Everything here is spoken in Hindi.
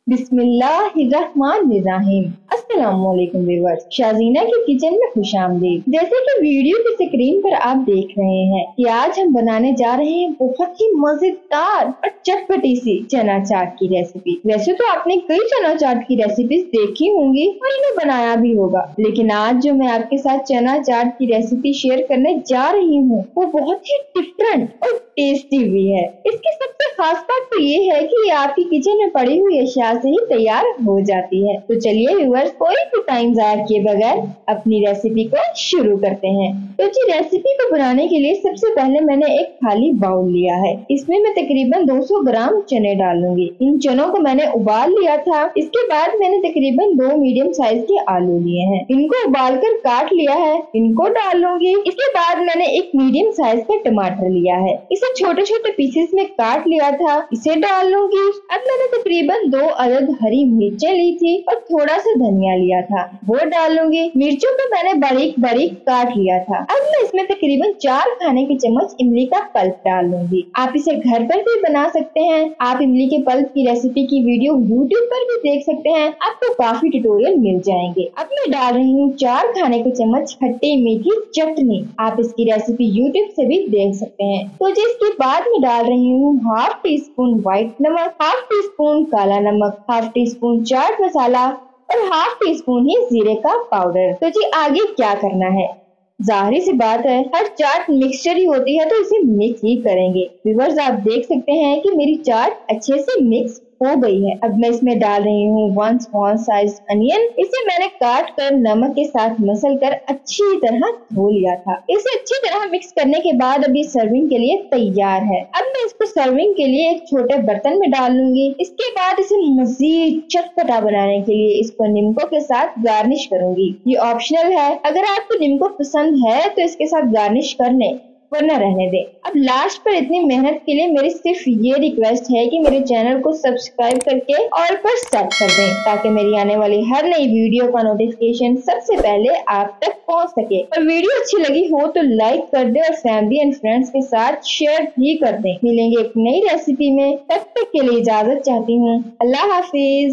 बिस्मिल्लाहिर्रहमानिर्रहीम। अस्सलामुअलैकुम व्यूअर्स, शाजीना के किचन में खुशामदीद। जैसे कि वीडियो की स्क्रीन पर आप देख रहे हैं कि आज हम बनाने जा रहे हैं बहुत ही मजेदार और चटपटी सी चना चाट की रेसिपी। वैसे तो आपने कई चना चाट की रेसिपीज देखी होंगी और इन्हें बनाया भी होगा, लेकिन आज जो मैं आपके साथ चना चाट की रेसिपी शेयर करने जा रही हूँ वो बहुत ही डिफरेंट और टेस्टी भी है। इसकी सबसे खास बात तो ये है कि ये आपकी किचन में पड़ी हुई अशिया से ही तैयार हो जाती है। तो चलिए व्यूअर्स, कोई भी टाइम जाया किए बगैर अपनी रेसिपी को शुरू करते हैं। तो जी, रेसिपी को बनाने के लिए सबसे पहले मैंने एक खाली बाउल लिया है। इसमें मैं तकरीबन 200 ग्राम चने डालूंगी। इन चनों को मैंने उबाल लिया था। इसके बाद मैंने तकरीबन 2 मीडियम साइज के आलू लिए हैं, इनको उबाल कर काट लिया है, इनको डाल लूंगी। इसके बाद मैंने एक मीडियम साइज का टमाटर लिया है, इसे छोटे छोटे पीसेस में काट लिया था, इसे डाल लूंगी। अब मैंने तकरीबन 2 अदद हरी मिर्चें ली थी और थोड़ा सा धनिया लिया था, वो डाल लूंगी। मिर्चों को मैंने बारीक बारीक काट लिया था। अब मैं इसमें तकरीबन 4 खाने के चम्मच इमली का पल्प डाल लूंगी। आप इसे घर पर भी बना सकते हैं। आप इमली के पल्प की रेसिपी की वीडियो यूट्यूब पर भी देख सकते हैं, आपको काफी ट्यूटोरियल मिल जाएंगे। अब मैं डाल रही हूँ 4 खाने के चम्मच खट्टी मीठी चटनी। आप इसकी रेसिपी यूट्यूब से भी देख सकते हैं। तो जिसके बाद में डाल रही हूँ हाफ टी स्पून व्हाइट नमक, हाफ टी स्पून काला नमक, half tea spoon chaat masala और हाफ टी स्पून ही जीरे का पाउडर। तो जी, आगे क्या करना है? जाहिर सी बात है, हर चाट मिक्सचर ही होती है तो इसे मिक्स ही करेंगे। व्यूअर्स, आप देख सकते हैं कि मेरी चाट अच्छे से मिक्स हो गई है। अब मैं इसमें डाल रही हूँ 1 स्मॉल साइज अनियन। इसे मैंने काट कर नमक के साथ मसल कर अच्छी तरह धो लिया था। इसे अच्छी तरह मिक्स करने के बाद अभी सर्विंग के लिए तैयार है। अब मैं इसको सर्विंग के लिए एक छोटे बर्तन में डाल लूंगी। इसके बाद इसे मजीद चटपटा बनाने के लिए इसको नींबू के साथ गार्निश करूंगी। ये ऑप्शनल है, अगर आपको नींबू पसंद है तो इसके साथ गार्निश कर लें, वरना रहने दे। अब लास्ट पर इतनी मेहनत के लिए मेरी सिर्फ ये रिक्वेस्ट है कि मेरे चैनल को सब्सक्राइब करके ऑल पर सेट कर दें, ताकि मेरी आने वाली हर नई वीडियो का नोटिफिकेशन सबसे पहले आप तक पहुंच सके। और वीडियो अच्छी लगी हो तो लाइक कर दे और फैमिली एंड फ्रेंड्स के साथ शेयर भी कर दें। मिलेंगे एक नई रेसिपी में, तब तक के लिए इजाजत चाहती हूँ। अल्लाह हाफिज।